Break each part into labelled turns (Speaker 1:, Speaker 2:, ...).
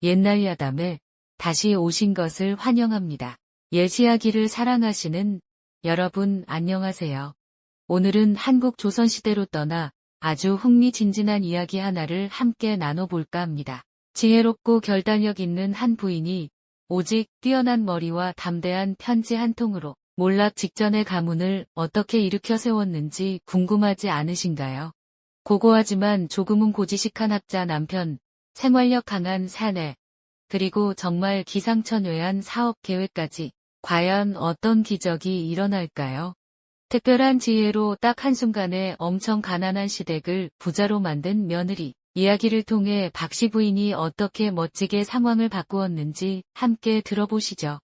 Speaker 1: 옛날 야담에 다시 오신 것을 환영합니다. 옛 이야기를 사랑하시는 여러분 안녕하세요. 오늘은 한국 조선시대로 떠나 아주 흥미진진한 이야기 하나를 함께 나눠볼까 합니다. 지혜롭고 결단력 있는 한 부인이 오직 뛰어난 머리와 담대한 편지 한 통으로 몰락 직전의 가문을 어떻게 일으켜 세웠는지 궁금하지 않으신가요? 고고하지만 조금은 고지식한 학자 남편, 생활력 강한 사내, 그리고 정말 기상천외한 사업 계획까지 과연 어떤 기적이 일어날까요? 특별한 지혜로 딱 한순간에 엄청 가난한 시댁을 부자로 만든 며느리, 이야기를 통해 박씨 부인이 어떻게 멋지게 상황을 바꾸었는지 함께 들어보시죠.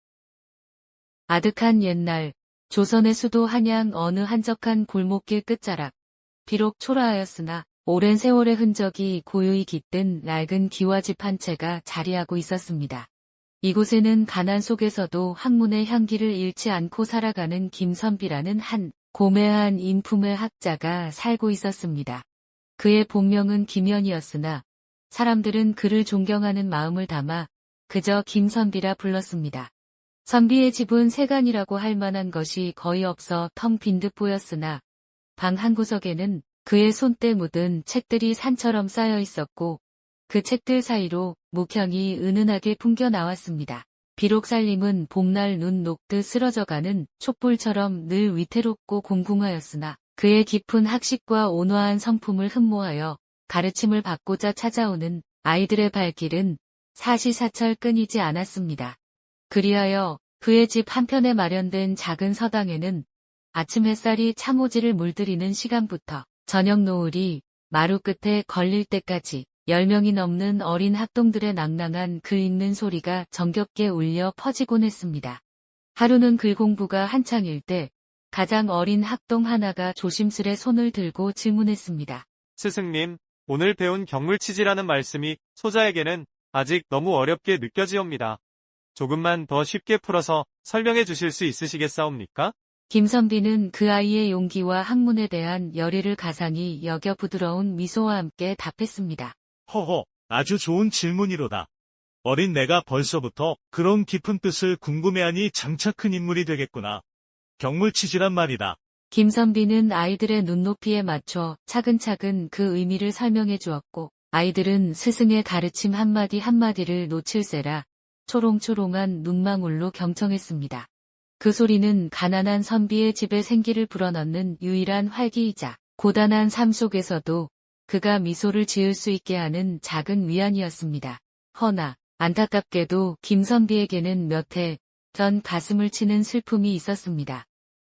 Speaker 1: 아득한 옛날, 조선의 수도 한양 어느 한적한 골목길 끝자락, 비록 초라하였으나 오랜 세월의 흔적이 고요히 깃든 낡은 기와집 한 채가 자리하고 있었습니다. 이곳에는 가난 속에서도 학문의 향기를 잃지 않고 살아가는 김선비라는 한 고매한 인품의 학자가 살고 있었습니다. 그의 본명은 김연이었으나 사람들은 그를 존경하는 마음을 담아 그저 김선비라 불렀습니다. 선비의 집은 세간이라고 할 만한 것이 거의 없어 텅 빈 듯 보였으나 방 한 구석에는 그의 손때 묻은 책들이 산처럼 쌓여 있었고 그 책들 사이로 묵형이 은은하게 풍겨 나왔습니다. 비록 살림은 봄날 눈 녹듯 쓰러져가는 촛불처럼 늘 위태롭고 공공하였으나 그의 깊은 학식과 온화한 성품을 흠모하여 가르침을 받고자 찾아오는 아이들의 발길은 사시사철 끊이지 않았습니다. 그리하여 그의 집 한편에 마련된 작은 서당에는 아침 햇살이 창호지를 물들이는 시간부터 저녁 노을이 마루 끝에 걸릴 때까지 10명이 넘는 어린 학동들의 낭낭한 글 읽는 소리가 정겹게 울려 퍼지곤 했습니다. 하루는 글 공부가 한창일 때 가장 어린 학동 하나가 조심스레 손을 들고 질문했습니다.
Speaker 2: 스승님, 오늘 배운 경물치지라는 말씀이 소자에게는 아직 너무 어렵게 느껴지옵니다. 조금만 더 쉽게 풀어서 설명해 주실 수 있으시겠사옵니까?
Speaker 1: 김선비는 그 아이의 용기와 학문에 대한 열의를 가상히 여겨 부드러운 미소와 함께 답했습니다.
Speaker 3: 허허, 아주 좋은 질문이로다. 어린 내가 벌써부터 그런 깊은 뜻을 궁금해하니 장차 큰 인물이 되겠구나. 경물치지란 말이다.
Speaker 1: 김선비는 아이들의 눈높이에 맞춰 차근차근 그 의미를 설명해 주었고 아이들은 스승의 가르침 한마디 한마디를 놓칠세라 초롱초롱한 눈망울로 경청했습니다. 그 소리는 가난한 선비의 집에 생기를 불어넣는 유일한 활기이자 고단한 삶 속에서도 그가 미소를 지을 수 있게 하는 작은 위안이었습니다. 허나 안타깝게도 김선비에게는 몇 해 전 가슴을 치는 슬픔이 있었습니다.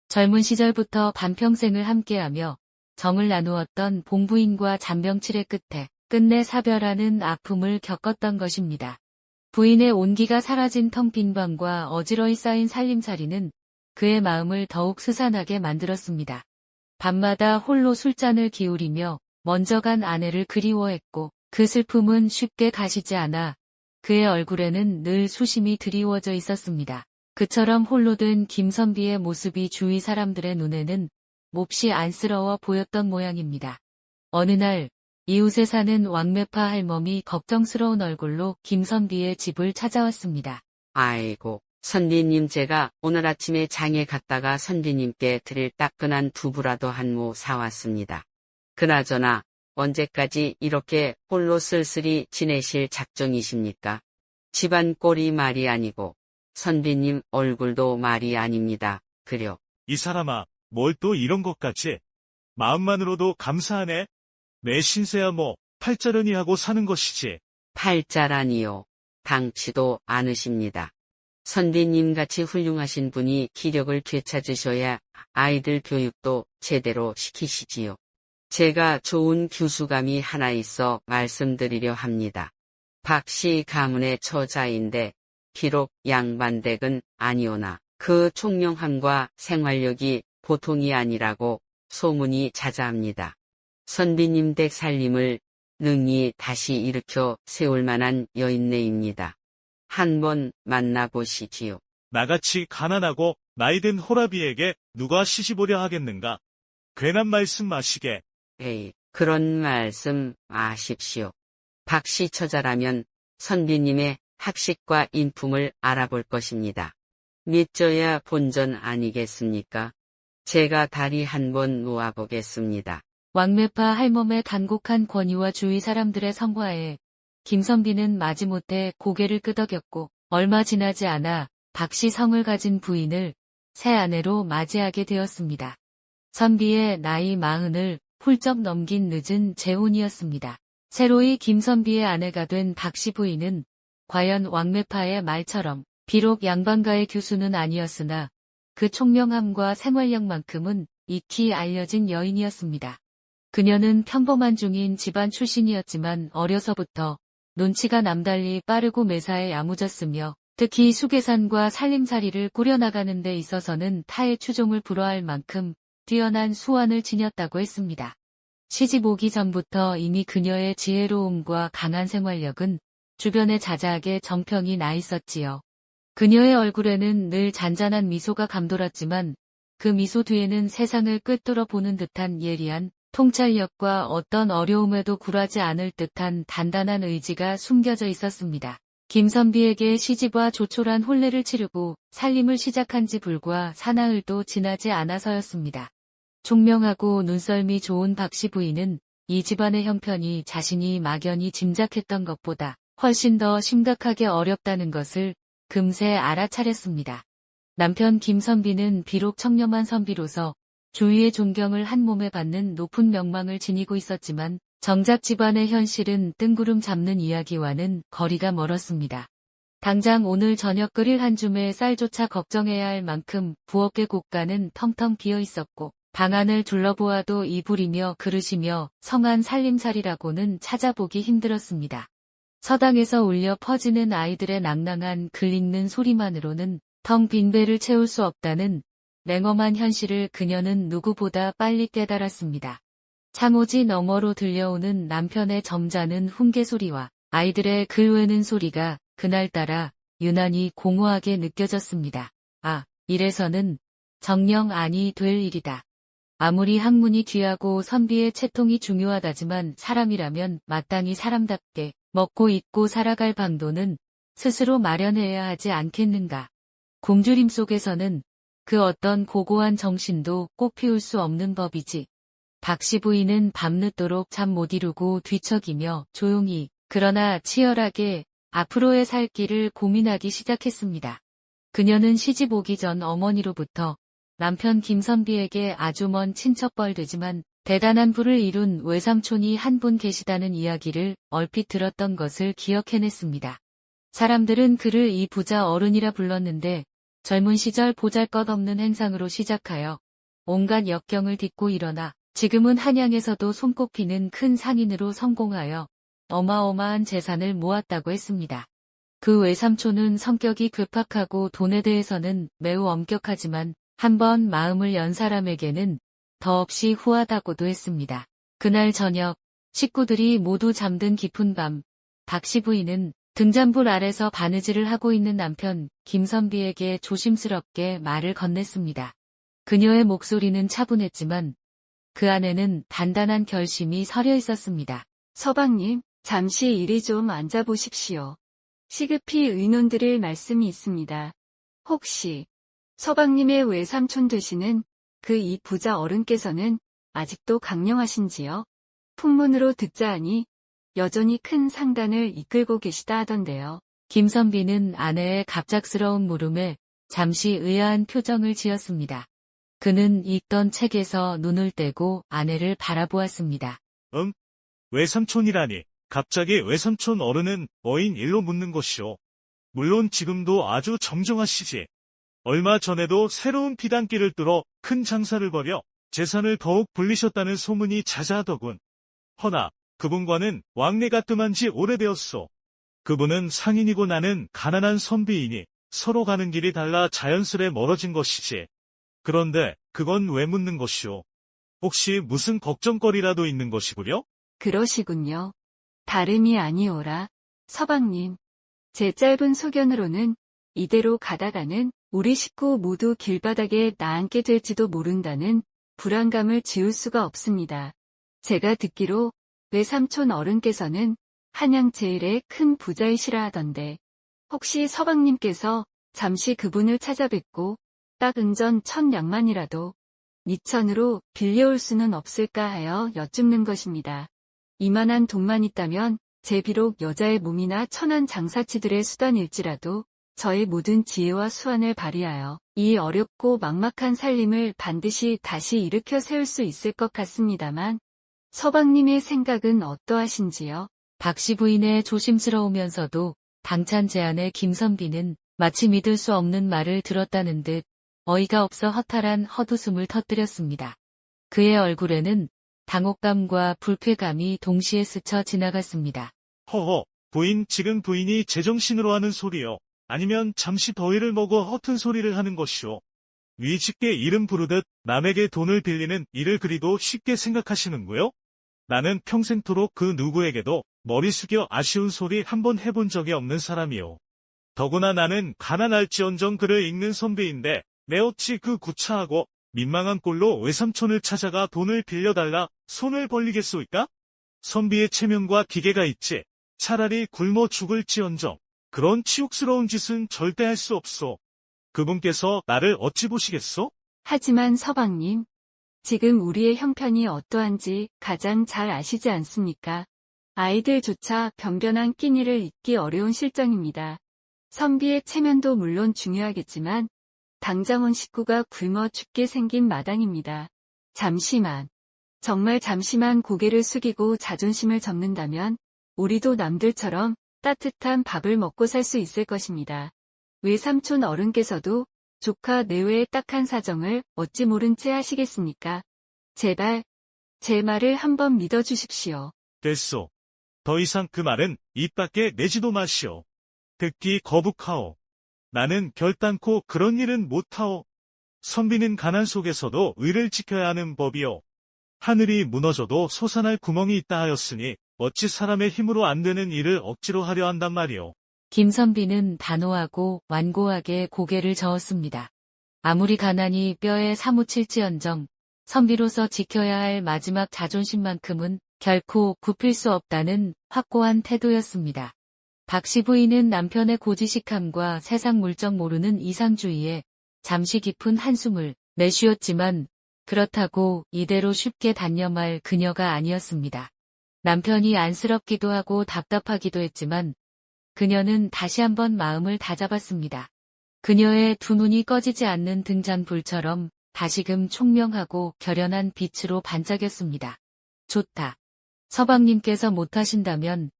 Speaker 1: 젊은 시절부터 반평생을 함께하며 정을 나누었던 봉부인과 잔병치레 끝에 끝내 사별하는 아픔을 겪었던 것입니다. 부인의 온기가 사라진 텅 빈 방과 어지러이 쌓인 살림살이는 그의 마음을 더욱 스산하게 만들었습니다. 밤마다 홀로 술잔을 기울이며 먼저 간 아내를 그리워했고 그 슬픔은 쉽게 가시지 않아 그의 얼굴에는 늘 수심이 드리워져 있었습니다. 그처럼 홀로 든 김선비의 모습이 주위 사람들의 눈에는 몹시 안쓰러워 보였던 모양입니다. 어느 날 이웃에 사는 왕매파 할멈이 걱정스러운 얼굴로 김선비의 집을 찾아왔습니다.
Speaker 4: 아이고, 선비님 제가 오늘 아침에 장에 갔다가 선비님께 드릴 따끈한 두부라도 한 모 사왔습니다. 그나저나 언제까지 이렇게 홀로 쓸쓸히 지내실 작정이십니까? 집안 꼴이 말이 아니고 선비님 얼굴도 말이 아닙니다. 그려.
Speaker 3: 이 사람아, 뭘 또 이런 것까지? 마음만으로도 감사하네. 내 신세야 뭐 팔자르니 하고 사는 것이지.
Speaker 4: 팔자라니요. 당치도 않으십니다. 선비님같이 훌륭하신 분이 기력을 되찾으셔야 아이들 교육도 제대로 시키시지요. 제가 좋은 교수감이 하나 있어 말씀드리려 합니다. 박씨 가문의 처자인데 비록 양반댁은 아니오나 그 총명함과 생활력이 보통이 아니라고 소문이 자자합니다. 선비님 댁 살림을 능히 다시 일으켜 세울 만한 여인네입니다. 한번 만나보시지요.
Speaker 3: 나같이 가난하고 나이든 호라비에게 누가 시집오려 하겠는가? 괜한 말씀 마시게.
Speaker 4: 에이, 그런 말씀 마십시오. 박씨 처자라면 선비님의 학식과 인품을 알아볼 것입니다. 믿져야 본전 아니겠습니까? 제가 다리 한번 놓아보겠습니다.
Speaker 1: 왕매파 할멈의 간곡한 권유와 주위 사람들의 성화에 김선비는 마지못해 고개를 끄덕였고 얼마 지나지 않아 박씨 성을 가진 부인을 새 아내로 맞이하게 되었습니다. 선비의 나이 40을 훌쩍 넘긴 늦은 재혼이었습니다. 새로이 김선비의 아내가 된 박씨 부인은 과연 왕매파의 말처럼 비록 양반가의 교수는 아니었으나 그 총명함과 생활력만큼은 익히 알려진 여인이었습니다. 그녀는 평범한 중인 집안 출신이었지만 어려서부터 눈치가 남달리 빠르고 매사에 야무졌으며 특히 수계산과 살림살이를 꾸려나가는 데 있어서는 타의 추종을 불허할 만큼 뛰어난 수완을 지녔다고 했습니다. 시집 오기 전부터 이미 그녀의 지혜로움과 강한 생활력은 주변에 자자하게 정평이 나 있었지요. 그녀의 얼굴에는 늘 잔잔한 미소가 감돌았지만 그 미소 뒤에는 세상을 꿰뚫어 보는 듯한 예리한 통찰력과 어떤 어려움에도 굴하지 않을 듯한 단단한 의지가 숨겨져 있었습니다. 김선비에게 시집와 조촐한 혼례를 치르고 살림을 시작한 지 불과 사나흘도 지나지 않아서였습니다. 총명하고 눈썰미 좋은 박씨 부인은 이 집안의 형편이 자신이 막연히 짐작했던 것보다 훨씬 더 심각하게 어렵다는 것을 금세 알아차렸습니다. 남편 김선비는 비록 청렴한 선비로서 주위의 존경을 한 몸에 받는 높은 명망을 지니고 있었지만 정작 집안의 현실은 뜬구름 잡는 이야기와는 거리가 멀었습니다. 당장 오늘 저녁 끓일 한 줌의 쌀조차 걱정해야 할 만큼 부엌의 곳간은 텅텅 비어 있었고 방안을 둘러보아도 이불이며 그릇이며 성한 살림살이라고는 찾아보기 힘들었습니다. 서당에서 울려 퍼지는 아이들의 낭낭한 글 읽는 소리만으로는 텅 빈 배를 채울 수 없다는 냉엄한 현실을 그녀는 누구보다 빨리 깨달았습니다. 창호지 너머로 들려오는 남편의 점잖은 훈계소리와 아이들의 글 외는 소리가 그날따라 유난히 공허하게 느껴졌습니다. 아, 이래서는 정녕 아니 될 일이다. 아무리 학문이 귀하고 선비의 채통이 중요하다지만 사람이라면 마땅히 사람답게 먹고 입고 살아갈 방도는 스스로 마련해야 하지 않겠는가. 굶주림 속에서는 그 어떤 고고한 정신도 꼭 피울 수 없는 법이지. 박씨 부인은 밤늦도록 잠 못 이루고 뒤척이며 조용히 그러나 치열하게 앞으로의 살 길을 고민하기 시작했습니다. 그녀는 시집 오기 전 어머니로부터 남편 김선비에게 아주 먼 친척뻘되지만 대단한 부를 이룬 외삼촌이 한 분 계시다는 이야기를 얼핏 들었던 것을 기억해냈습니다. 사람들은 그를 이 부자 어른이라 불렀는데 젊은 시절 보잘것없는 행상으로 시작하여 온갖 역경을 딛고 일어나 지금은 한양에서도 손꼽히는 큰 상인으로 성공하여 어마어마한 재산을 모았다고 했습니다. 그 외삼촌은 성격이 괴팍하고 돈에 대해서는 매우 엄격하지만 한번 마음을 연 사람에게는 더없이 후하다고도 했습니다. 그날 저녁 식구들이 모두 잠든 깊은 밤 박씨 부인은 등잔불 아래서 바느질을 하고 있는 남편 김선비에게 조심스럽게 말을 건넸습니다. 그녀의 목소리는 차분했지만 그 안에는 단단한 결심이 서려 있었습니다.
Speaker 5: 서방님, 잠시 이리 좀 앉아보십시오. 시급히 의논드릴 말씀이 있습니다. 혹시 서방님의 외삼촌 되시는 그 이 부자 어른께서는 아직도 강령하신지요? 풍문으로 듣자 하니 여전히 큰 상단을 이끌고 계시다 하던데요.
Speaker 1: 김선비는 아내의 갑작스러운 물음에 잠시 의아한 표정을 지었습니다. 그는 읽던 책에서 눈을 떼고 아내를 바라보았습니다.
Speaker 3: 외삼촌이라니. 갑자기 외삼촌 어른은 뭐인 일로 묻는 것이오. 물론 지금도 아주 정정하시지. 얼마 전에도 새로운 피단길을 뚫어 큰 장사를 벌여 재산을 더욱 불리셨다는 소문이 자자하더군. 허나 그분과는 왕래가 뜸한 지 오래되었소. 그분은 상인이고 나는 가난한 선비이니 서로 가는 길이 달라 자연스레 멀어진 것이지. 그런데 그건 왜 묻는 것이오? 혹시 무슨 걱정거리라도 있는 것이구려?
Speaker 5: 그러시군요. 다름이 아니오라. 서방님, 제 짧은 소견으로는 이대로 가다가는 우리 식구 모두 길바닥에 나앉게 될지도 모른다는 불안감을 지울 수가 없습니다. 제가 듣기로 외삼촌 어른께서는 한양 제일의 큰 부자이시라 하던데 혹시 서방님께서 잠시 그분을 찾아뵙고 딱 은전 1000냥만이라도 니천으로 빌려올 수는 없을까 하여 여쭙는 것입니다. 이만한 돈만 있다면 제 비록 여자의 몸이나 천한 장사치들의 수단일지라도 저의 모든 지혜와 수완을 발휘하여 이 어렵고 막막한 살림을 반드시 다시 일으켜 세울 수 있을 것 같습니다만 서방님의 생각은 어떠하신지요?
Speaker 1: 박씨 부인의 조심스러우면서도 당찬 제안에 김선비는 마치 믿을 수 없는 말을 들었다는 듯 어이가 없어 허탈한 헛웃음을 터뜨렸습니다. 그의 얼굴에는 당혹감과 불쾌감이 동시에 스쳐 지나갔습니다.
Speaker 3: 허허, 부인 지금 부인이 제정신으로 하는 소리요. 아니면 잠시 더위를 먹어 허튼 소리를 하는 것이오. 위집게 이름 부르듯 남에게 돈을 빌리는 일을 그리도 쉽게 생각하시는구요? 나는 평생토록 그 누구에게도 머리 숙여 아쉬운 소리 한번 해본 적이 없는 사람이오. 더구나 나는 가난할지언정 글을 읽는 선비인데 내 어찌 그 구차하고 민망한 꼴로 외삼촌을 찾아가 돈을 빌려달라 손을 벌리겠소이까? 선비의 체면과 기계가 있지 차라리 굶어 죽을지언정 그런 치욕스러운 짓은 절대 할 수 없소. 그분께서 나를 어찌 보시겠소?
Speaker 5: 하지만 서방님, 지금 우리의 형편이 어떠한지 가장 잘 아시지 않습니까? 아이들조차 변변한 끼니를 잊기 어려운 실정입니다. 선비의 체면도 물론 중요하겠지만 당장 온 식구가 굶어 죽게 생긴 마당입니다. 잠시만, 정말 잠시만 고개를 숙이고 자존심을 접는다면 우리도 남들처럼 따뜻한 밥을 먹고 살 수 있을 것입니다. 외삼촌 어른께서도 조카 내외의 딱한 사정을 어찌 모른 채 하시겠습니까? 제발 제 말을 한번 믿어주십시오.
Speaker 3: 됐소. 더 이상 그 말은 입 밖에 내지도 마시오. 듣기 거북하오. 나는 결단코 그런 일은 못하오. 선비는 가난 속에서도 의를 지켜야 하는 법이오. 하늘이 무너져도 솟아날 구멍이 있다 하였으니 어찌 사람의 힘으로 안 되는 일을 억지로 하려 한단 말이오.
Speaker 1: 김선비는 단호하고 완고하게 고개를 저었습니다. 아무리 가난이 뼈에 사무칠지언정 선비로서 지켜야 할 마지막 자존심만큼은 결코 굽힐 수 없다는 확고한 태도였습니다. 박씨 부인은 남편의 고지식함과 세상 물정 모르는 이상주의에 잠시 깊은 한숨을 내쉬었지만 그렇다고 이대로 쉽게 단념할 그녀가 아니었습니다. 남편이 안쓰럽기도 하고 답답하기도 했지만 그녀는 다시 한번 마음을 다잡았습니다. 그녀의 두 눈이 꺼지지 않는 등잔불처럼 다시금 총명하고 결연한 빛으로 반짝였습니다. 좋다. 서방님께서 못하신다면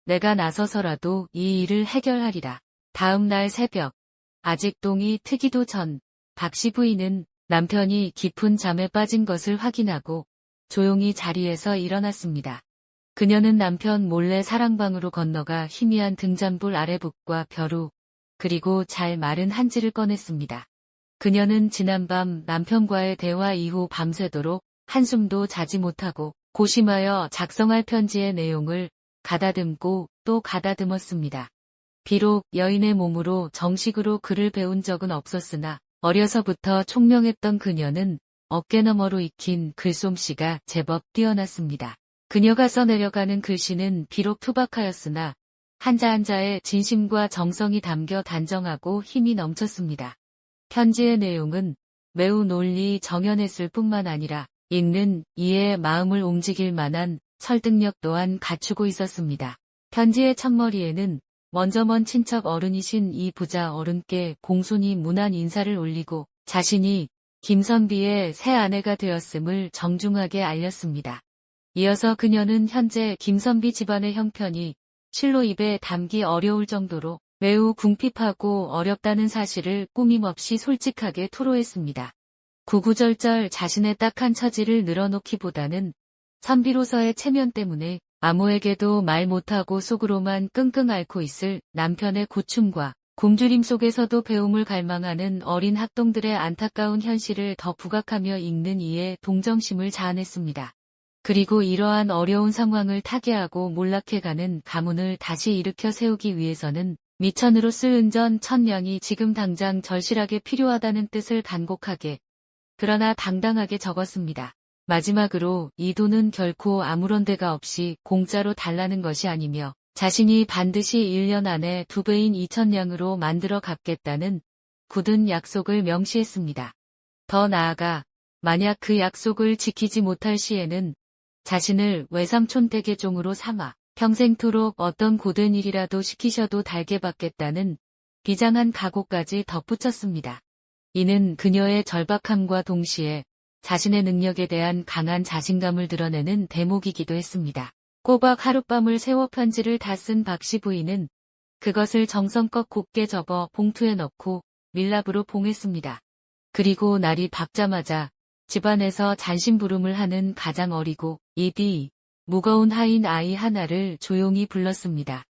Speaker 1: 내가 나서서라도 이 일을 해결하리라. 다음 날 새벽, 아직 똥이 트기도 전 박씨 부인은 남편이 깊은 잠에 빠진 것을 확인하고 조용히 자리에서 일어났습니다. 그녀는 남편 몰래 사랑방으로 건너가 희미한 등잔불 아래 북과 벼루, 그리고 잘 마른 한지를 꺼냈습니다. 그녀는 지난밤 남편과의 대화 이후 밤새도록 한숨도 자지 못하고 고심하여 작성할 편지의 내용을 가다듬고 또 가다듬었습니다. 비록 여인의 몸으로 정식으로 글을 배운 적은 없었으나 어려서부터 총명했던 그녀는 어깨너머로 익힌 글솜씨가 제법 뛰어났습니다. 그녀가 써내려가는 글씨는 비록 투박하였으나 한자 한자에 진심과 정성이 담겨 단정하고 힘이 넘쳤습니다. 편지의 내용은 매우 논리 정연했을 뿐만 아니라 읽는 이의 마음을 움직일 만한 설득력 또한 갖추고 있었습니다. 편지의 첫머리에는 먼저 먼 친척 어른이신 이 부자 어른께 공손히 문안 인사를 올리고 자신이 김선비의 새 아내가 되었음을 정중하게 알렸습니다. 이어서 그녀는 현재 김선비 집안의 형편이 실로 입에 담기 어려울 정도로 매우 궁핍하고 어렵다는 사실을 꾸밈없이 솔직하게 토로했습니다. 구구절절 자신의 딱한 처지를 늘어놓기보다는 선비로서의 체면 때문에 아무에게도 말 못하고 속으로만 끙끙 앓고 있을 남편의 고충과 굶주림 속에서도 배움을 갈망하는 어린 학동들의 안타까운 현실을 더 부각하며 읽는 이의 동정심을 자아냈습니다. 그리고 이러한 어려운 상황을 타개하고 몰락해가는 가문을 다시 일으켜 세우기 위해서는 미천으로 쓸 은전 1000냥이 지금 당장 절실하게 필요하다는 뜻을 간곡하게 그러나 당당하게 적었습니다. 마지막으로 이 돈은 결코 아무런 데가 없이 공짜로 달라는 것이 아니며 자신이 반드시 1년 안에 2배인 2000냥으로 만들어 갚겠다는 굳은 약속을 명시했습니다. 더 나아가 만약 그 약속을 지키지 못할 시에는 자신을 외삼촌 댁의 종으로 삼아 평생토록 어떤 고된 일이라도 시키셔도 달게 받겠다는 비장한 각오까지 덧붙였습니다. 이는 그녀의 절박함과 동시에 자신의 능력에 대한 강한 자신감을 드러내는 대목이기도 했습니다. 꼬박 하룻밤을 세워 편지를 다 쓴 박씨 부인은 그것을 정성껏 곱게 접어 봉투에 넣고 밀랍으로 봉했습니다. 그리고 날이 밝자마자 집안에서 잔심부름을 하는 가장 어리고 입이 무거운 하인 아이 하나를 조용히 불렀습니다.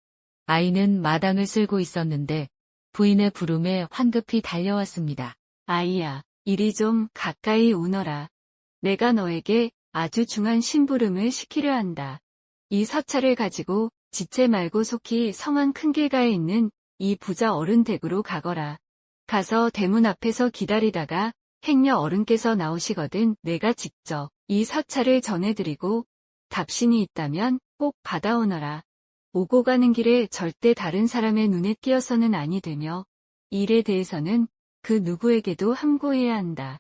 Speaker 1: 아이는 마당을 쓸고 있었는데 부인의 부름에 황급히 달려왔습니다.
Speaker 5: 아이야, 이리 좀 가까이 오너라. 내가 너에게 아주 중한 심부름을 시키려 한다. 이 서찰을 가지고 지체 말고 속히 성안 큰 길가에 있는 이 부자 어른 댁으로 가거라. 가서 대문 앞에서 기다리다가 행녀 어른께서 나오시거든 내가 직접 이 서찰을 전해드리고 답신이 있다면 꼭 받아오너라. 오고 가는 길에 절대 다른 사람의 눈에 띄어서는 아니 되며 이 일에 대해서는 그 누구에게도 함구해야 한다.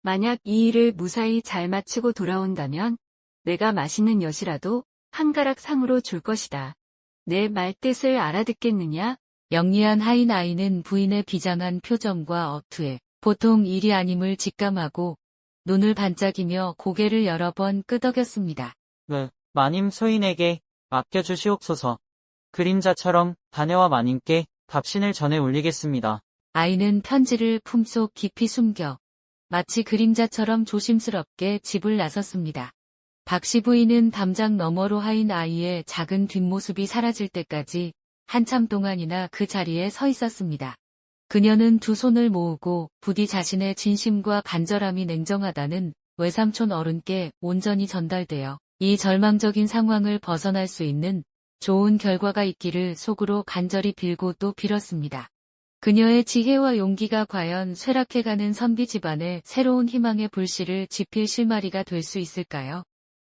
Speaker 5: 만약 이 일을 무사히 잘 마치고 돌아온다면 내가 맛있는 엿이라도 한 가락 상으로 줄 것이다. 내 말뜻을 알아듣겠느냐?
Speaker 1: 영리한 하인 아이는 부인의 비장한 표정과 어투에 보통 일이 아님을 직감하고 눈을 반짝이며 고개를 여러 번 끄덕였습니다.
Speaker 6: 네, 마님 소인에게 맡겨주시옵소서. 그림자처럼 다녀와 마님께 답신을 전해 올리겠습니다.
Speaker 1: 아이는 편지를 품속 깊이 숨겨 마치 그림자처럼 조심스럽게 집을 나섰습니다. 박씨 부인은 담장 너머로 하인 아이의 작은 뒷모습이 사라질 때까지 한참 동안이나 그 자리에 서 있었습니다. 그녀는 두 손을 모으고 부디 자신의 진심과 간절함이 냉정하다는 외삼촌 어른께 온전히 전달되어 이 절망적인 상황을 벗어날 수 있는 좋은 결과가 있기를 속으로 간절히 빌고 또 빌었습니다. 그녀의 지혜와 용기가 과연 쇠락해가는 선비 집안에 새로운 희망의 불씨를 지필 실마리가 될 수 있을까요?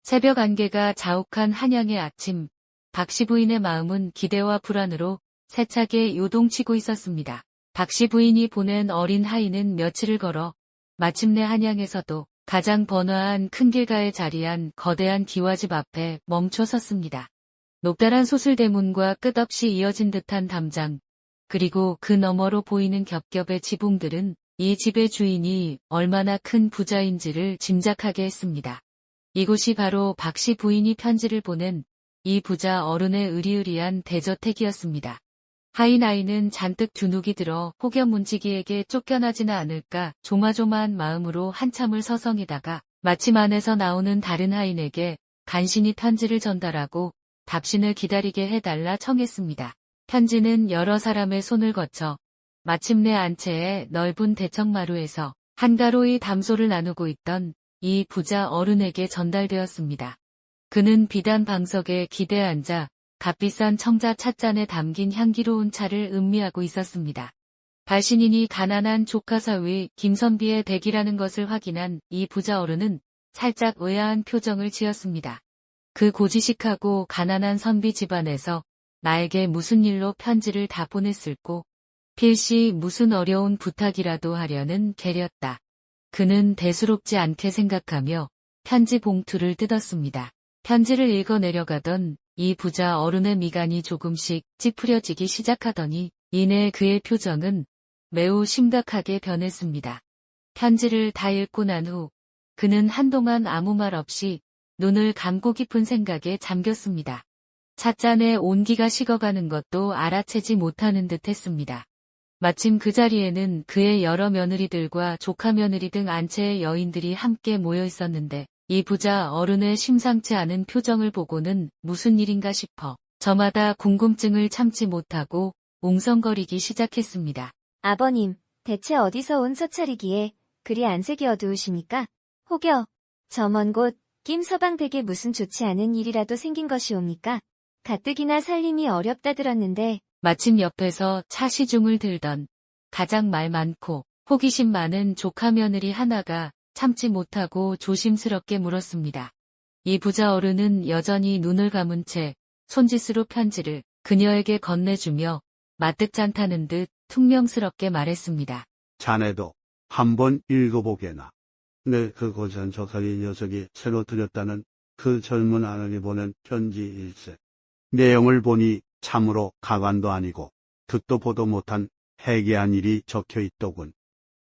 Speaker 1: 새벽 안개가 자욱한 한양의 아침, 박씨 부인의 마음은 기대와 불안으로 세차게 요동치고 있었습니다. 박씨 부인이 보낸 어린 하인은 며칠을 걸어 마침내 한양에서도 가장 번화한 큰 길가에 자리한 거대한 기와집 앞에 멈춰 섰습니다. 높다란 소슬대문과 끝없이 이어진 듯한 담장, 그리고 그 너머로 보이는 겹겹의 지붕들은 이 집의 주인이 얼마나 큰 부자인지를 짐작하게 했습니다. 이곳이 바로 박씨 부인이 편지를 보낸 이 부자 어른의 의리의리한 대저택이었습니다. 하인 아이는 잔뜩 주눅이 들어 혹여문지기에게 쫓겨나지는 않을까 조마조마한 마음으로 한참을 서성이다가 마침 안에서 나오는 다른 하인에게 간신히 편지를 전달하고 답신을 기다리게 해달라 청했습니다. 편지는 여러 사람의 손을 거쳐 마침내 안채의 넓은 대청마루에서 한가로이 담소를 나누고 있던 이 부자 어른에게 전달되었습니다. 그는 비단 방석에 기대 앉아 값비싼 청자 찻잔에 담긴 향기로운 차를 음미하고 있었습니다. 발신인이 가난한 조카사위 김선비의 댁이라는 것을 확인한 이 부자 어른은 살짝 의아한 표정을 지었습니다. 그 고지식하고 가난한 선비 집안에서 나에게 무슨 일로 편지를 다 보냈을꼬? 필시 무슨 어려운 부탁이라도 하려는 게렸다. 그는 대수롭지 않게 생각하며 편지 봉투를 뜯었습니다. 편지를 읽어 내려가던 이 부자 어른의 미간이 조금씩 찌푸려지기 시작하더니 이내 그의 표정은 매우 심각하게 변했습니다. 편지를 다 읽고 난 후 그는 한동안 아무 말 없이 눈을 감고 깊은 생각에 잠겼습니다. 찻잔에 온기가 식어가는 것도 알아채지 못하는 듯 했습니다. 마침 그 자리에는 그의 여러 며느리들과 조카 며느리 등 안채의 여인들이 함께 모여 있었는데 이 부자 어른의 심상치 않은 표정을 보고는 무슨 일인가 싶어 저마다 궁금증을 참지 못하고 웅성거리기 시작했습니다.
Speaker 7: 아버님, 대체 어디서 온 서찰이기에 그리 안색이 어두우십니까? 혹여 저 먼 곳 김서방 댁에 무슨 좋지 않은 일이라도 생긴 것이옵니까? 가뜩이나 살림이 어렵다 들었는데
Speaker 1: 마침 옆에서 차 시중을 들던 가장 말 많고 호기심 많은 조카 며느리 하나가 참지 못하고 조심스럽게 물었습니다. 이 부자 어른은 여전히 눈을 감은 채 손짓으로 편지를 그녀에게 건네주며 마뜩짠다는 듯 퉁명스럽게 말했습니다.
Speaker 8: 자네도 한번 읽어보게나. 내 그 고전 조카리 녀석이 새로 들였다는 그 젊은 아내이 보낸 편지일세. 내용을 보니 참으로 가관도 아니고 듣도 보도 못한 해괴한 일이 적혀 있더군.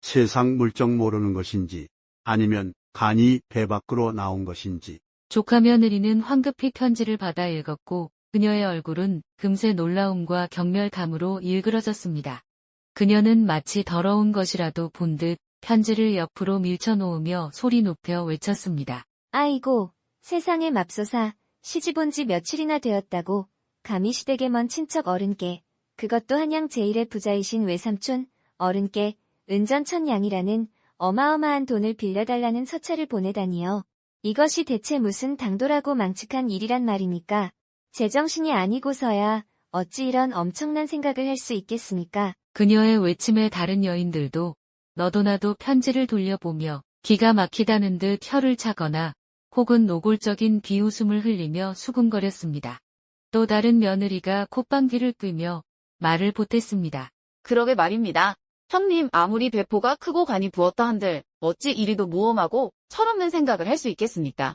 Speaker 8: 세상 물정 모르는 것인지 아니면 간이 배 밖으로 나온 것인지.
Speaker 1: 조카 며느리는 황급히 편지를 받아 읽었고 그녀의 얼굴은 금세 놀라움과 경멸감으로 일그러졌습니다. 그녀는 마치 더러운 것이라도 본 듯 편지를 옆으로 밀쳐놓으며 소리 높여 외쳤습니다.
Speaker 7: 아이고, 세상에 맙소사, 시집 온 지 며칠이나 되었다고 감히 시댁에 먼 친척 어른께, 그것도 한양 제1의 부자이신 외삼촌 어른께 은전천냥이라는 어마어마한 돈을 빌려달라는 서찰을 보내다니요. 이것이 대체 무슨 당돌하고 망측한 일이란 말입니까? 제정신이 아니고서야 어찌 이런 엄청난 생각을 할 수 있겠습니까?
Speaker 1: 그녀의 외침에 다른 여인들도 너도 나도 편지를 돌려보며 기가 막히다는 듯 혀를 차거나 혹은 노골적인 비웃음을 흘리며 수군거렸습니다. 또 다른 며느리가 콧방귀를 뀌며 말을 보탰습니다.
Speaker 9: 그러게 말입니다. 형님 아무리 배포가 크고 간이 부었다 한들 어찌 이리도 무엄하고 철없는 생각을 할 수 있겠습니까?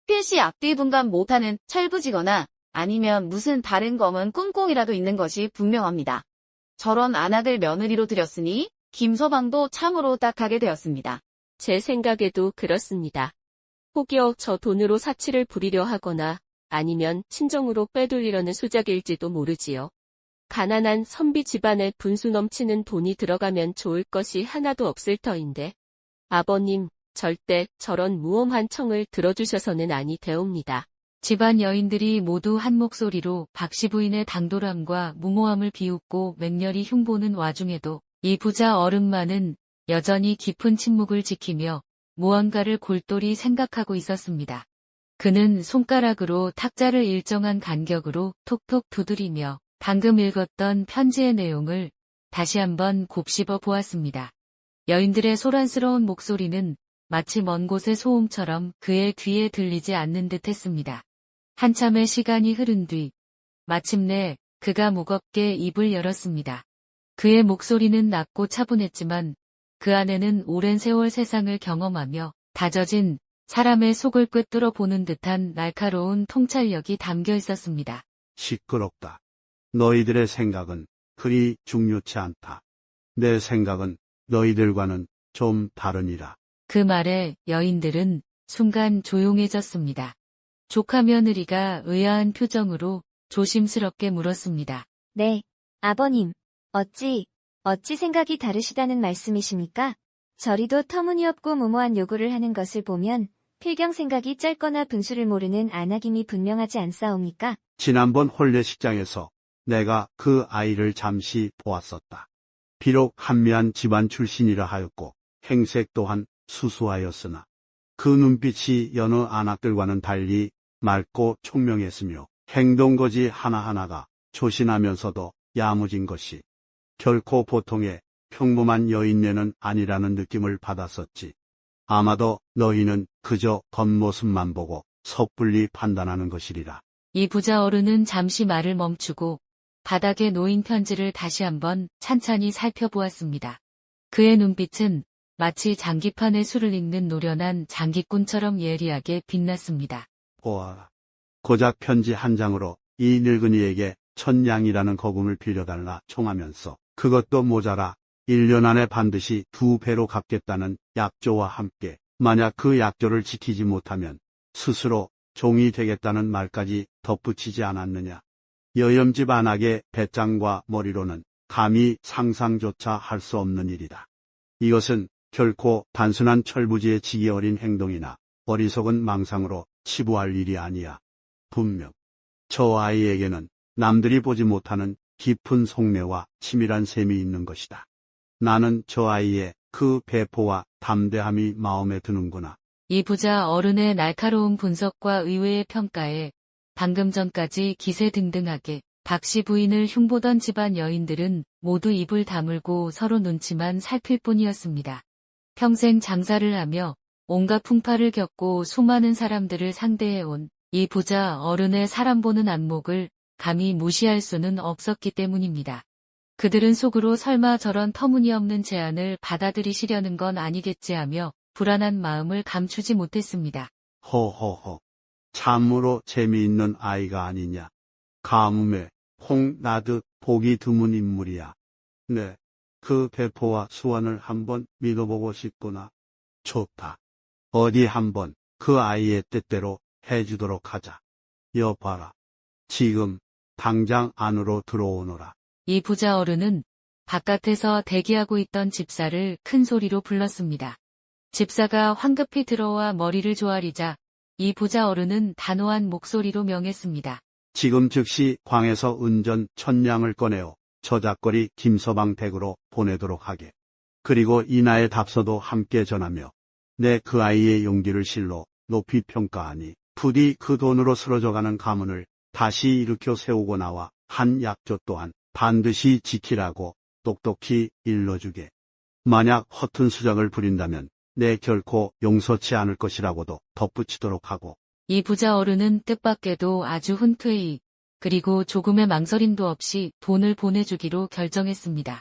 Speaker 9: 필시 앞뒤 분간 못하는 철부지거나 아니면 무슨 다른 검은 꿍꿍이라도 있는 것이 분명합니다. 저런 안악을 며느리로 들였으니 김서방도 참으로 딱하게 되었습니다.
Speaker 10: 제 생각에도 그렇습니다. 혹여 저 돈으로 사치를 부리려 하거나 아니면 친정으로 빼돌리려는 수작일지도 모르지요. 가난한 선비 집안에 분수 넘치는 돈이 들어가면 좋을 것이 하나도 없을 터인데 아버님 절대 저런 무엄한 청을 들어주셔서는 아니 되옵니다.
Speaker 1: 집안 여인들이 모두 한 목소리로 박씨 부인의 당돌함과 무모함을 비웃고 맹렬히 흉보는 와중에도 이 부자 어른만은 여전히 깊은 침묵을 지키며 무언가를 골똘히 생각하고 있었습니다. 그는 손가락으로 탁자를 일정한 간격으로 톡톡 두드리며 방금 읽었던 편지의 내용을 다시 한번 곱씹어 보았습니다. 여인들의 소란스러운 목소리는 마치 먼 곳의 소음처럼 그의 귀에 들리지 않는 듯 했습니다. 한참의 시간이 흐른 뒤 마침내 그가 무겁게 입을 열었습니다. 그의 목소리는 낮고 차분했지만 그 안에는 오랜 세월 세상을 경험하며 다져진 사람의 속을 꿰뚫어 보는 듯한 날카로운 통찰력이 담겨 있었습니다.
Speaker 8: 시끄럽다. 너희들의 생각은 그리 중요치 않다. 내 생각은 너희들과는 좀 다르니라.
Speaker 1: 그 말에 여인들은 순간 조용해졌습니다. 조카 며느리가 의아한 표정으로 조심스럽게 물었습니다.
Speaker 7: 네, 아버님. 어찌 생각이 다르시다는 말씀이십니까? 저리도 터무니없고 무모한 요구를 하는 것을 보면 필경 생각이 짧거나 분수를 모르는 안하김이 분명하지 않사옵니까?
Speaker 8: 지난번 혼례식장에서 내가 그 아이를 잠시 보았었다. 비록 한미한 집안 출신이라 하였고 행색 또한 수수하였으나 그 눈빛이 여느 안악들과는 달리 맑고 총명했으며 행동거지 하나하나가 조신하면서도 야무진 것이 결코 보통의 평범한 여인네는 아니라는 느낌을 받았었지. 아마도 너희는 그저 겉모습만 보고 섣불리 판단하는 것이리라.
Speaker 1: 이 부자 어른은 잠시 말을 멈추고 바닥에 놓인 편지를 다시 한번 찬찬히 살펴보았습니다. 그의 눈빛은 마치 장기판에 술을 읽는 노련한 장기꾼처럼 예리하게 빛났습니다.
Speaker 8: 보아라. 고작 편지 한 장으로 이 늙은이에게 천냥이라는 거금을 빌려달라 청하면서 그것도 모자라 1년 안에 반드시 2배로 갚겠다는 약조와 함께 만약 그 약조를 지키지 못하면 스스로 종이 되겠다는 말까지 덧붙이지 않았느냐. 여염집 안악의 배짱과 머리로는 감히 상상조차 할 수 없는 일이다. 이것은 결코 단순한 철부지의 지기 어린 행동이나 어리석은 망상으로 치부할 일이 아니야. 분명 저 아이에게는 남들이 보지 못하는 깊은 속내와 치밀한 셈이 있는 것이다. 나는 저 아이의 그 배포와 담대함이 마음에 드는구나.
Speaker 1: 이 부자 어른의 날카로운 분석과 의외의 평가에 방금 전까지 기세등등하게 박씨 부인을 흉보던 집안 여인들은 모두 입을 다물고 서로 눈치만 살필 뿐이었습니다. 평생 장사를 하며 온갖 풍파를 겪고 수많은 사람들을 상대해온 이 부자 어른의 사람 보는 안목을 감히 무시할 수는 없었기 때문입니다. 그들은 속으로 설마 저런 터무니없는 제안을 받아들이시려는 건 아니겠지 하며 불안한 마음을 감추지 못했습니다.
Speaker 8: 허허허. 참으로 재미있는 아이가 아니냐. 가뭄에 콩 나듯 보기 드문 인물이야. 네, 그 배포와 수완을 한번 믿어보고 싶구나. 좋다. 어디 한번 그 아이의 뜻대로 해주도록 하자. 여봐라. 지금 당장 안으로 들어오너라.
Speaker 1: 이 부자 어른은 바깥에서 대기하고 있던 집사를 큰 소리로 불렀습니다. 집사가 황급히 들어와 머리를 조아리자 이 부자 어른은 단호한 목소리로 명했습니다.
Speaker 8: 지금 즉시 광에서 은전 1000냥을 꺼내어 저작거리 김서방 댁으로 보내도록 하게. 그리고 이나의 답서도 함께 전하며 내 그 아이의 용기를 실로 높이 평가하니 부디 그 돈으로 쓰러져가는 가문을 다시 일으켜 세우고 나와 한 약조 또한 반드시 지키라고 똑똑히 일러주게. 만약 허튼 수작을 부린다면 내 결코 용서치 않을 것이라고도 덧붙이도록 하고.
Speaker 1: 이 부자 어른은 뜻밖에도 아주 흔쾌히 그리고 조금의 망설임도 없이 돈을 보내주기로 결정했습니다.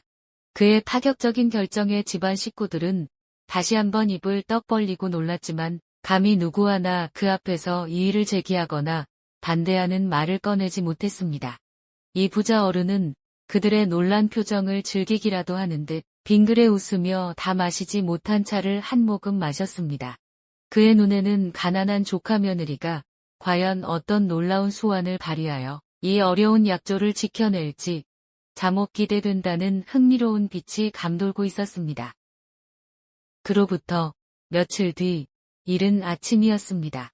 Speaker 1: 그의 파격적인 결정에 집안 식구들은 다시 한번 입을 떡 벌리고 놀랐지만 감히 누구 하나 그 앞에서 이의를 제기하거나 반대하는 말을 꺼내지 못했습니다. 이 부자 어른은 그들의 놀란 표정을 즐기기라도 하는 듯 빙그레 웃으며 다 마시지 못한 차를 한 모금 마셨습니다. 그의 눈에는 가난한 조카 며느리가 과연 어떤 놀라운 수완을 발휘하여 이 어려운 약조를 지켜낼지 잠옷 기대된다는 흥미로운 빛이 감돌고 있었습니다. 그로부터 며칠 뒤 이른 아침이었습니다.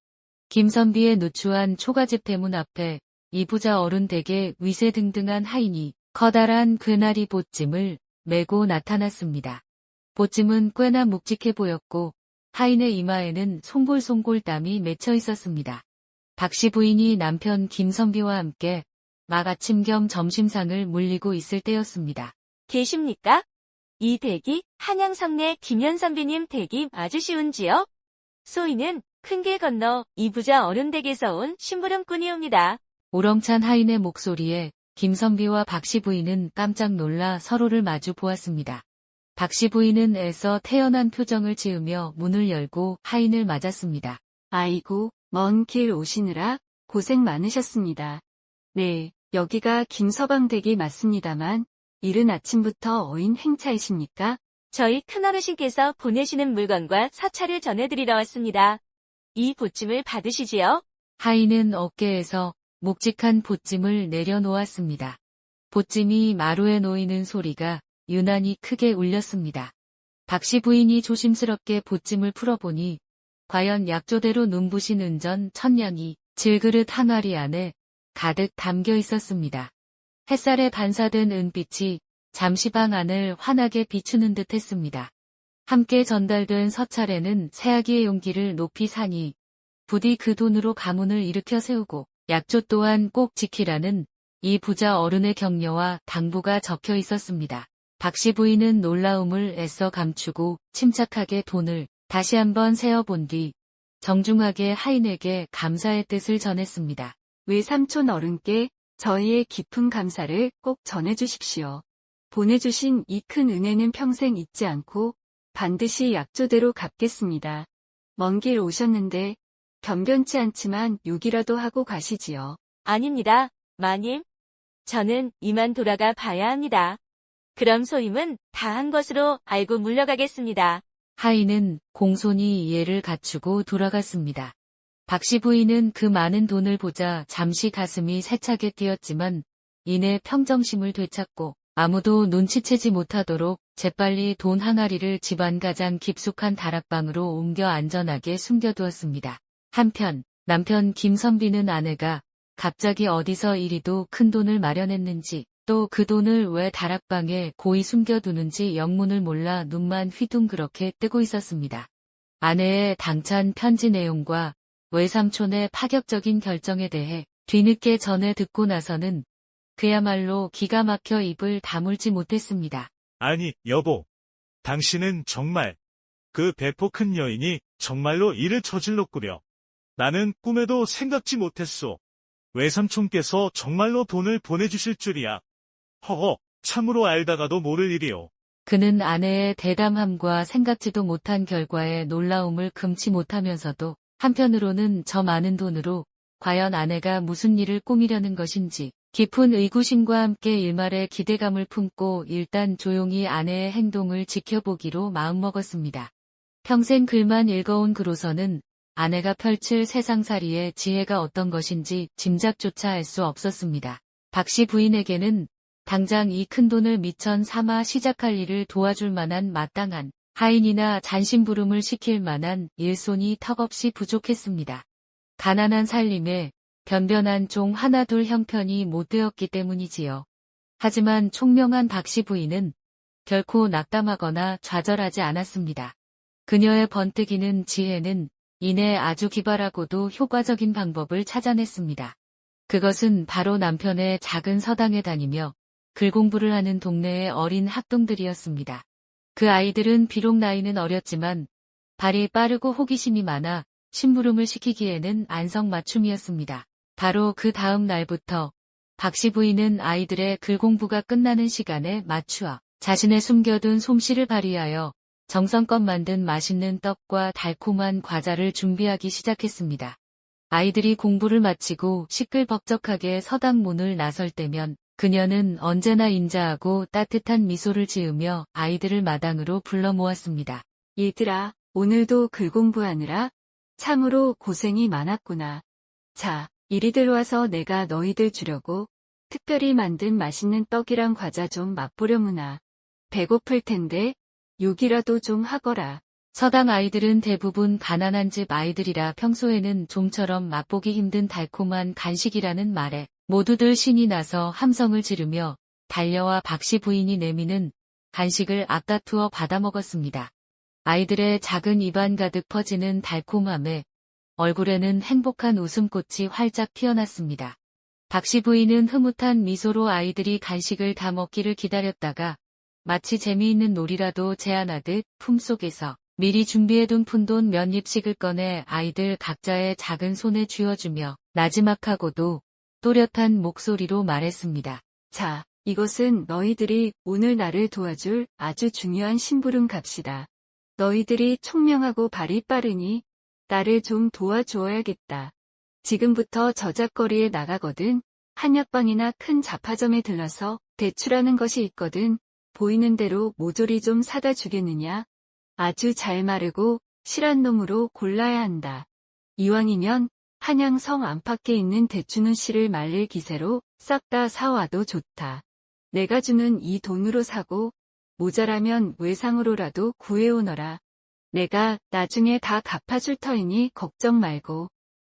Speaker 1: 김선비의 누추한 초가집 대문 앞에 이 부자 어른 댁에 위세등등한 하인이 커다란 괴나리 보찜을 메고 나타났습니다. 보찜은 꽤나 묵직해 보였고 하인의 이마에는 송골송골 땀이 맺혀 있었습니다. 박씨 부인이 남편 김선비와 함께 막 아침 겸 점심상을 물리고 있을 때였습니다.
Speaker 7: 계십니까? 이 댁이 한양성내 김현선비님 댁이 맞으시운지요? 소인은 큰 길 건너 이 부자 어른 댁에서 온 심부름꾼이옵니다.
Speaker 1: 우렁찬 하인의 목소리에 김선비와 박씨 부인은 깜짝 놀라 서로를 마주 보았습니다. 박씨 부인은 애써 태연한 표정을 지으며 문을 열고 하인을 맞았습니다.
Speaker 5: 아이고, 먼 길 오시느라 고생 많으셨습니다. 네, 여기가 김서방 댁이 맞습니다만 이른 아침부터 어인 행차이십니까?
Speaker 7: 저희 큰어르신께서 보내시는 물건과 사찰을 전해드리러 왔습니다. 이 보찜을 받으시지요?
Speaker 1: 하인은 어깨에서 묵직한 보찜을 내려놓았습니다. 보찜이 마루에 놓이는 소리가 유난히 크게 울렸습니다. 박씨 부인이 조심스럽게 보찜을 풀어보니 과연 약조대로 눈부신 은전 1000냥이 질그릇 항아리 안에 가득 담겨 있었습니다. 햇살에 반사된 은빛이 잠시 방 안을 환하게 비추는 듯 했습니다. 함께 전달된 서찰에는 새아기의 용기를 높이 사니 부디 그 돈으로 가문을 일으켜 세우고 약조 또한 꼭 지키라는 이 부자 어른의 격려와 당부가 적혀 있었습니다. 박씨 부인은 놀라움을 애써 감추고 침착하게 돈을 다시 한번 세어본 뒤 정중하게 하인에게 감사의 뜻을 전했습니다.
Speaker 5: 외삼촌 어른께 저희의 깊은 감사를 꼭 전해주십시오. 보내주신 이 큰 은혜는 평생 잊지 않고 반드시 약조대로 갚겠습니다. 먼 길 오셨는데 변변치 않지만 욕이라도 하고 가시지요.
Speaker 7: 아닙니다, 마님. 저는 이만 돌아가 봐야 합니다. 그럼 소임은 다 한 것으로 알고 물러가겠습니다.
Speaker 1: 하인은 공손히 예를 갖추고 돌아갔습니다. 박씨 부인은 그 많은 돈을 보자 잠시 가슴이 세차게 뛰었지만 이내 평정심을 되찾고 아무도 눈치채지 못하도록 재빨리 돈 항아리를 집안 가장 깊숙한 다락방으로 옮겨 안전하게 숨겨두었습니다. 한편 남편 김선비는 아내가 갑자기 어디서 이리도 큰 돈을 마련했는지 또 그 돈을 왜 다락방에 고이 숨겨두는지 영문을 몰라 눈만 휘둥그렇게 뜨고 있었습니다. 아내의 당찬 편지 내용과 외삼촌의 파격적인 결정에 대해 뒤늦게 전해 듣고 나서는 그야말로 기가 막혀 입을 다물지 못했습니다.
Speaker 3: 아니, 여보. 당신은 정말 그 배포 큰 여인이 정말로 일을 저질렀구려. 나는 꿈에도 생각지 못했소. 외삼촌께서 정말로 돈을 보내주실 줄이야. 허허, 참으로 알다가도 모를 일이오.
Speaker 1: 그는 아내의 대담함과 생각지도 못한 결과에 놀라움을 금치 못하면서도 한편으로는 저 많은 돈으로 과연 아내가 무슨 일을 꾸미려는 것인지 깊은 의구심과 함께 일말의 기대감을 품고 일단 조용히 아내의 행동을 지켜보기로 마음먹었습니다. 평생 글만 읽어온 그로서는 아내가 펼칠 세상살이의 지혜가 어떤 것인지 짐작조차 할 수 없었습니다. 박씨 부인에게는 당장 이 큰돈을 미천 삼아 시작할 일을 도와줄 만한 마땅한 하인이나 잔심부름을 시킬 만한 일손이 턱없이 부족했습니다. 가난한 살림에 변변한 종 하나둘 형편이 못 되었기 때문이지요. 하지만 총명한 박씨 부인은 결코 낙담하거나 좌절하지 않았습니다. 그녀의 번뜩이는 지혜는 이내 아주 기발하고도 효과적인 방법을 찾아냈습니다. 그것은 바로 남편의 작은 서당에 다니며 글 공부를 하는 동네의 어린 학동들이었습니다. 그 아이들은 비록 나이는 어렸지만 발이 빠르고 호기심이 많아 심부름을 시키기에는 안성맞춤이었습니다. 바로 그 다음 날부터 박씨 부인은 아이들의 글 공부가 끝나는 시간에 맞추어 자신의 숨겨둔 솜씨를 발휘하여 정성껏 만든 맛있는 떡과 달콤한 과자를 준비하기 시작했습니다. 아이들이 공부를 마치고 시끌벅적하게 서당 문을 나설 때면 그녀는 언제나 인자하고 따뜻한 미소를 지으며 아이들을 마당으로 불러 모았습니다.
Speaker 5: 얘들아, 오늘도 글 공부하느라 참으로 고생이 많았구나. 자, 이리들 와서 내가 너희들 주려고 특별히 만든 맛있는 떡이랑 과자 좀 맛보려무나. 배고플 텐데 욕이라도 좀 하거라.
Speaker 1: 서당 아이들은 대부분 가난한 집 아이들이라 평소에는 좀처럼 맛보기 힘든 달콤한 간식이라는 말에 모두들 신이 나서 함성을 지르며 달려와 박씨 부인이 내미는 간식을 앞다투어 받아먹었습니다. 아이들의 작은 입안 가득 퍼지는 달콤함에 얼굴에는 행복한 웃음꽃이 활짝 피어났습니다. 박씨 부인은 흐뭇한 미소로 아이들이 간식을 다 먹기를 기다렸다가 마치 재미있는 놀이라도 제안하듯 품속에서 미리 준비해둔 푼돈 몇 입씩을 꺼내 아이들 각자의 작은 손에 쥐어주며 나지막하고도 또렷한 목소리로 말했습니다.
Speaker 5: 자, 이것은 너희들이 오늘 나를 도와줄 아주 중요한 심부름 값이다. 너희들이 총명하고 발이 빠르니 나를 좀 도와주어야겠다. 지금부터 저작거리에 나가거든 한약방이나 큰 잡화점에 들러서 대추라는 것이 있거든 보이는 대로 모조리 좀 사다 주겠느냐? 아주 잘 마르고 실한 놈으로 골라야 한다. 이왕이면 한양성 안팎에 있는 대추는 씨를 말릴 기세로 싹 다 사와도 좋다. 내가 주는 이 돈으로 사고 모자라면 외상으로라도 구해오너라. 내가 나중에 다 갚아줄 터이니 걱정 말고.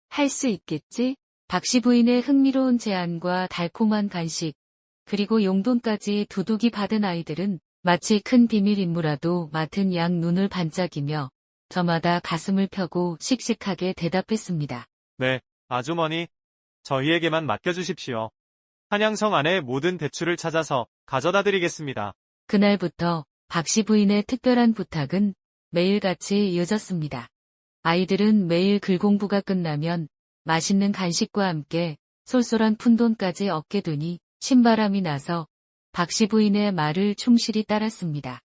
Speaker 5: 할 수 있겠지?
Speaker 1: 박씨 부인의 흥미로운 제안과 달콤한 간식, 그리고 용돈까지 두둑이 받은 아이들은 마치 큰 비밀 임무라도 맡은 양 눈을 반짝이며 저마다 가슴을 펴고 씩씩하게 대답했습니다.
Speaker 2: 네, 아주머니. 저희에게만 맡겨주십시오. 한양성 안의 모든 대추를 찾아서 가져다 드리겠습니다.
Speaker 1: 그날부터 박씨 부인의 특별한 부탁은 매일같이 이어졌습니다. 아이들은 매일 글 공부가 끝나면 맛있는 간식과 함께 쏠쏠한 푼돈까지 얻게 되니 신바람이 나서 박씨 부인의 말을 충실히 따랐습니다.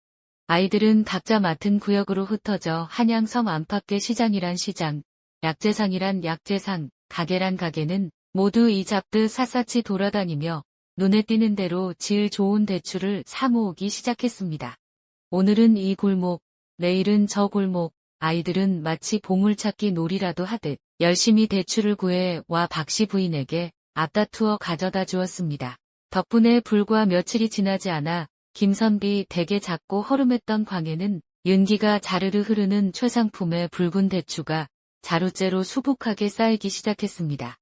Speaker 1: 아이들은 각자 맡은 구역으로 흩어져 한양성 안팎의 시장이란 시장, 약재상이란 약재상, 가게란 가게는 모두 이 잡듯 샅샅이 돌아다니며 눈에 띄는 대로 질 좋은 대추를 사 모으기 시작했습니다. 오늘은 이 골목, 내일은 저 골목, 아이들은 마치 보물찾기 놀이라도 하듯 열심히 대추를 구해 와 박씨 부인에게 앞다투어 가져다 주었습니다. 덕분에 불과 며칠이 지나지 않아 김선비 댁에 작고 허름했던 광에는 윤기가 자르르 흐르는 최상품의 붉은 대추가 자루째로 수북하게 쌓이기 시작했습니다.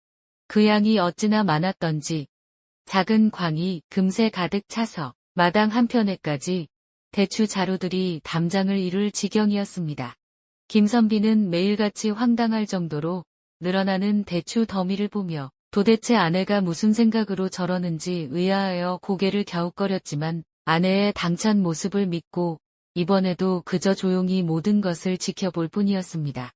Speaker 1: 그 양이 어찌나 많았던지 작은 광이 금세 가득 차서 마당 한편에까지 대추 자루들이 담장을 이룰 지경이었습니다. 김선비는 매일같이 황당할 정도로 늘어나는 대추 더미를 보며 도대체 아내가 무슨 생각으로 저러는지 의아하여 고개를 갸웃거렸지만 아내의 당찬 모습을 믿고 이번에도 그저 조용히 모든 것을 지켜볼 뿐이었습니다.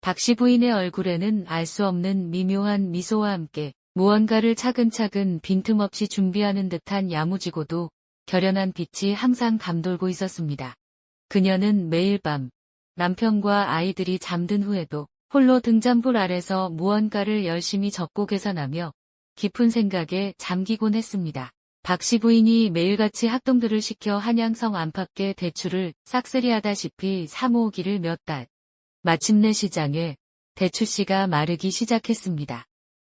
Speaker 1: 박씨 부인의 얼굴에는 알 수 없는 미묘한 미소와 함께 무언가를 차근차근 빈틈없이 준비하는 듯한 야무지고도 결연한 빛이 항상 감돌고 있었습니다. 그녀는 매일 밤 남편과 아이들이 잠든 후에도 홀로 등잔불 아래서 무언가를 열심히 적고 계산하며 깊은 생각에 잠기곤 했습니다. 박씨 부인이 매일같이 학동들을 시켜 한양성 안팎의 대추를 싹쓸이하다시피 사모으기를 몇 달. 마침내 시장에 대추씨가 마르기 시작했습니다.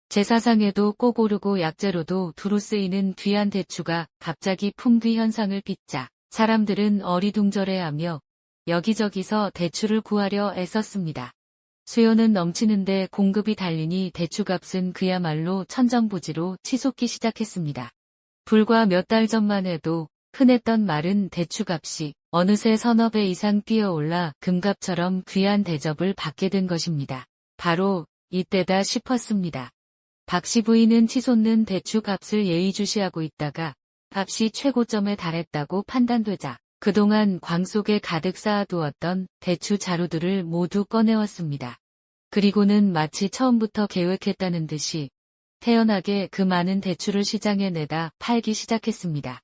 Speaker 1: 제사상에도 꼭 오르고 약재로도 두루 쓰이는 귀한 대추가 갑자기 품귀 현상을 빚자 사람들은 어리둥절해하며 여기저기서 대추를 구하려 애썼습니다. 수요는 넘치는데 공급이 달리니 대추값은 그야말로 천정부지로 치솟기 시작했습니다. 불과 몇 달 전만 해도 흔했던 마른 대추값이 어느새 서너 배 이상 뛰어올라 금값처럼 귀한 대접을 받게 된 것입니다. 바로 이때다 싶었습니다. 박씨 부인은 치솟는 대추값을 예의주시하고 있다가 값이 최고점에 달했다고 판단되자 그동안 광 속에 가득 쌓아두었던 대추 자루들을 모두 꺼내왔습니다. 그리고는 마치 처음부터 계획했다는 듯이 태연하게 그 많은 대추를 시장에 내다 팔기 시작했습니다.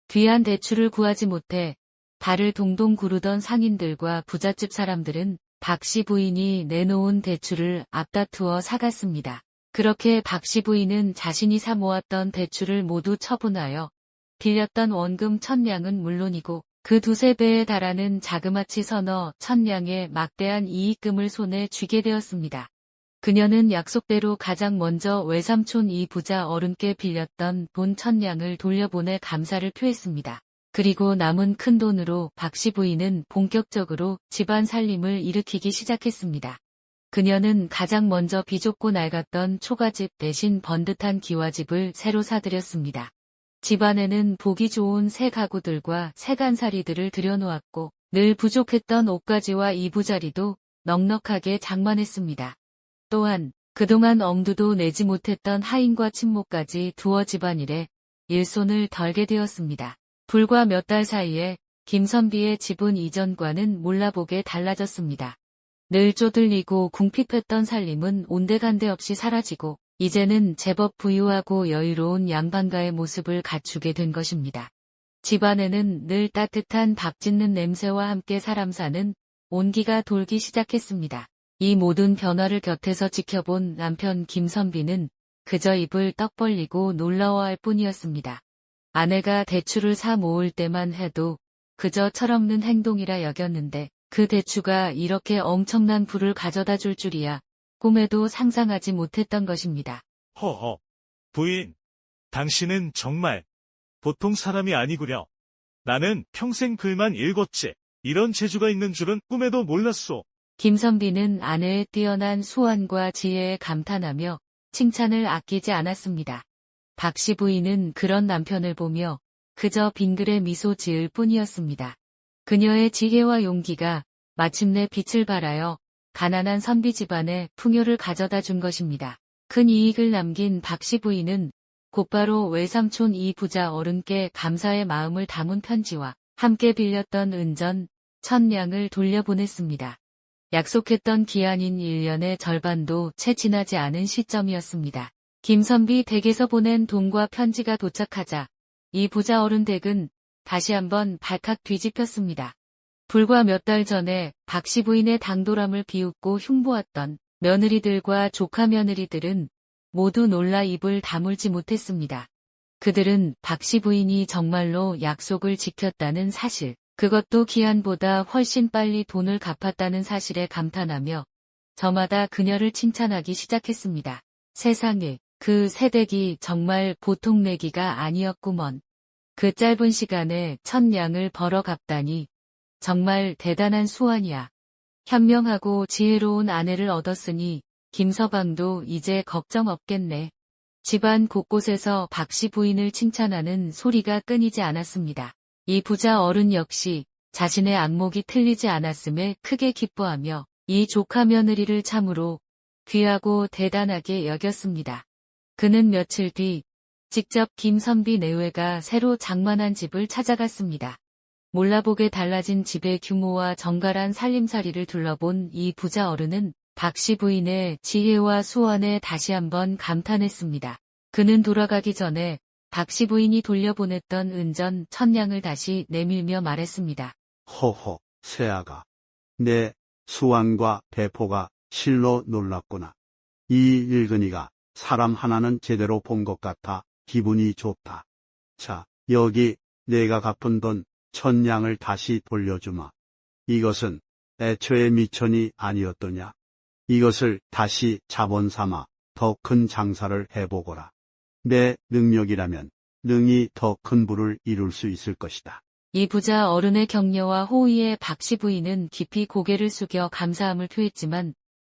Speaker 1: 귀한 대추를 구하지 못해 발을 동동 구르던 상인들과 부잣집 사람들은 박씨 부인이 내놓은 대추를 앞다투어 사갔습니다. 그렇게 박씨 부인은 자신이 사 모았던 대추를 모두 처분하여 빌렸던 원금 1000냥은 물론이고 그 두세 배에 달하는 자그마치 서너 1000냥의 막대한 이익금을 손에 쥐게 되었습니다. 그녀는 약속대로 가장 먼저 외삼촌 이 부자 어른께 빌렸던 돈 1000냥을 돌려보내 감사를 표했습니다. 그리고 남은 큰 돈으로 박씨 부인은 본격적으로 집안 살림을 일으키기 시작했습니다. 그녀는 가장 먼저 비좁고 낡았던 초가집 대신 번듯한 기와집을 새로 사들였습니다. 집안에는 보기 좋은 새 가구들과 새간사리들을 들여놓았고 늘 부족했던 옷가지와 이부자리도 넉넉하게 장만했습니다. 또한 그동안 엄두도 내지 못했던 하인과 친모까지 두어 집안일에 일손을 덜게 되었습니다. 불과 몇 달 사이에 김선비의 집은 이전과는 몰라보게 달라졌습니다. 늘 쪼들리고 궁핍했던 살림은 온데간데 없이 사라지고 이제는 제법 부유하고 여유로운 양반가의 모습을 갖추게 된 것입니다. 집안에는 늘 따뜻한 밥 짓는 냄새와 함께 사람 사는 온기가 돌기 시작했습니다. 이 모든 변화를 곁에서 지켜본 남편 김선비는 그저 입을 떡 벌리고 놀라워할 뿐이었습니다. 아내가 대추를 사 모을 때만 해도 그저 철없는 행동이라 여겼는데 그 대추가 이렇게 엄청난 부를 가져다 줄 줄이야 꿈에도 상상하지 못했던 것입니다.
Speaker 3: 허허. 부인, 당신은 정말 보통 사람이 아니구려. 나는 평생 글만 읽었지. 이런 재주가 있는 줄은 꿈에도 몰랐소.
Speaker 1: 김선비는 아내의 뛰어난 수완과 지혜에 감탄하며 칭찬을 아끼지 않았습니다. 박씨 부인은 그런 남편을 보며 그저 빙그레 미소 지을 뿐이었습니다. 그녀의 지혜와 용기가 마침내 빛을 발하여 가난한 선비 집안에 풍요를 가져다 준 것입니다. 큰 이익을 남긴 박씨 부인은 곧바로 외삼촌 이 부자 어른께 감사의 마음을 담은 편지와 함께 빌렸던 은전 1000냥을 돌려보냈습니다. 약속했던 기한인 1년의 절반도 채 지나지 않은 시점이었습니다. 김선비 댁에서 보낸 돈과 편지가 도착하자 이 부자 어른 댁은 다시 한번 발칵 뒤집혔습니다. 불과 몇 달 전에 박씨 부인의 당돌함을 비웃고 흉보았던 며느리들과 조카 며느리들은 모두 놀라 입을 다물지 못했습니다. 그들은 박씨 부인이 정말로 약속을 지켰다는 사실, 그것도 기한보다 훨씬 빨리 돈을 갚았다는 사실에 감탄하며 저마다 그녀를 칭찬하기 시작했습니다. 세상에, 그 새댁이 정말 보통 내기가 아니었구먼. 그 짧은 시간에 1000냥을 벌어 갚다니 정말 대단한 수완이야. 현명하고 지혜로운 아내를 얻었으니 김서방도 이제 걱정 없겠네. 집안 곳곳에서 박씨 부인을 칭찬하는 소리가 끊이지 않았습니다. 이 부자 어른 역시 자신의 안목이 틀리지 않았음에 크게 기뻐하며 이 조카 며느리를 참으로 귀하고 대단하게 여겼습니다. 그는 며칠 뒤 직접 김선비 내외가 새로 장만한 집을 찾아갔습니다. 몰라보게 달라진 집의 규모와 정갈한 살림살이를 둘러본 이 부자 어른은 박씨 부인의 지혜와 수완에 다시 한번 감탄했습니다. 그는 돌아가기 전에 박씨 부인이 돌려보냈던 은전 1000냥을 다시 내밀며 말했습니다.
Speaker 8: 호호, 새아가. 내 수완과 배포가 실로 놀랐구나. 이 일근이가 사람 하나는 제대로 본 것 같아 기분이 좋다. 자, 여기 내가 갚은 돈 1000냥을 다시 돌려주마. 이것은 애초에 미천이 아니었더냐. 이것을 다시 자본 삼아 더 큰 장사를 해보거라. 내 능력이라면 능히 더 큰 부를 이룰 수 있을 것이다.
Speaker 1: 이 부자 어른의 격려와 호의에 박씨 부인은 깊이 고개를 숙여 감사함을 표했지만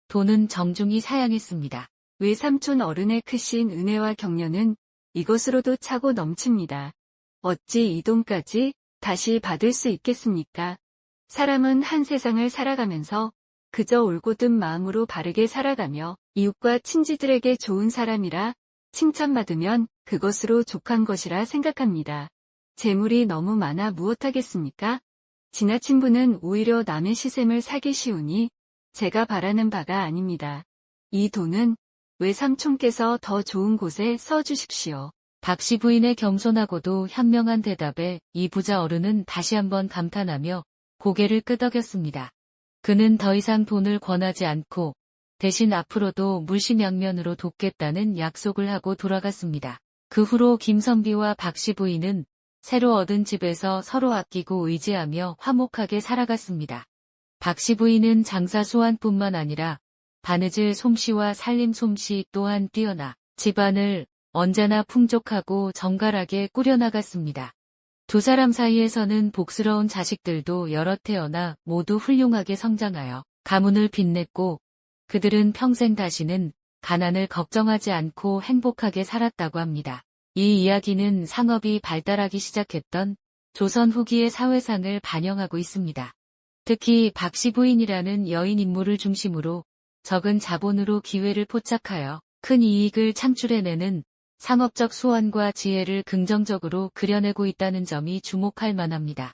Speaker 1: 돈은 정중히 사양했습니다.
Speaker 5: 외삼촌 어른의 크신 은혜와 격려는 이것으로도 차고 넘칩니다. 어찌 이 돈까지 다시 받을 수 있겠습니까? 사람은 한 세상을 살아가면서 그저 올곧은 마음으로 바르게 살아가며 이웃과 친지들에게 좋은 사람이라 칭찬받으면 그것으로 족한 것이라 생각합니다. 재물이 너무 많아 무엇하겠습니까? 지나친 분은 오히려 남의 시샘을 사기 쉬우니 제가 바라는 바가 아닙니다. 이 돈은 외삼촌께서 더 좋은 곳에 써주십시오.
Speaker 1: 박씨 부인의 겸손하고도 현명한 대답에 이 부자 어른은 다시 한번 감탄하며 고개를 끄덕였습니다. 그는 더 이상 돈을 권하지 않고 대신 앞으로도 물심양면으로 돕겠다는 약속을 하고 돌아갔습니다. 그 후로 김선비와 박씨 부인은 새로 얻은 집에서 서로 아끼고 의지하며 화목하게 살아갔습니다. 박씨 부인은 장사 수완뿐만 아니라 바느질 솜씨와 살림 솜씨 또한 뛰어나 집안을 언제나 풍족하고 정갈하게 꾸려나갔습니다. 두 사람 사이에서는 복스러운 자식들도 여럿 태어나 모두 훌륭하게 성장하여 가문을 빛냈고 그들은 평생 다시는 가난을 걱정하지 않고 행복하게 살았다고 합니다. 이 이야기는 상업이 발달하기 시작했던 조선 후기의 사회상을 반영하고 있습니다. 특히 박씨 부인이라는 여인 인물을 중심으로 적은 자본으로 기회를 포착하여 큰 이익을 창출해내는 상업적 수완과 지혜를 긍정적으로 그려내고 있다는 점이 주목할 만합니다.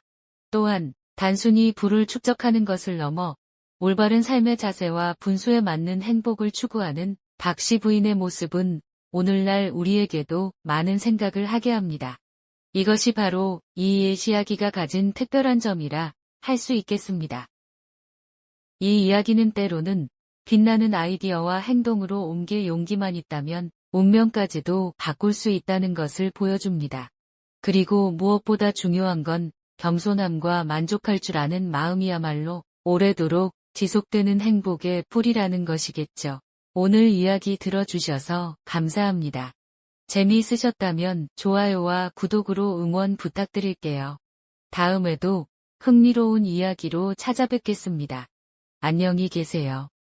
Speaker 1: 또한 단순히 부를 축적하는 것을 넘어 올바른 삶의 자세와 분수에 맞는 행복을 추구하는 박씨 부인의 모습은 오늘날 우리에게도 많은 생각을 하게 합니다. 이것이 바로 이 예시이야기가 가진 특별한 점이라 할 수 있겠습니다. 이 이야기는 때로는 빛나는 아이디어와 행동으로 옮길 용기만 있다면 운명까지도 바꿀 수 있다는 것을 보여줍니다. 그리고 무엇보다 중요한 건 겸손함과 만족할 줄 아는 마음이야말로 오래도록 지속되는 행복의 뿌리라는 것이겠죠. 오늘 이야기 들어주셔서 감사합니다. 재미있으셨다면 좋아요와 구독으로 응원 부탁드릴게요. 다음에도 흥미로운 이야기로 찾아뵙겠습니다. 안녕히 계세요.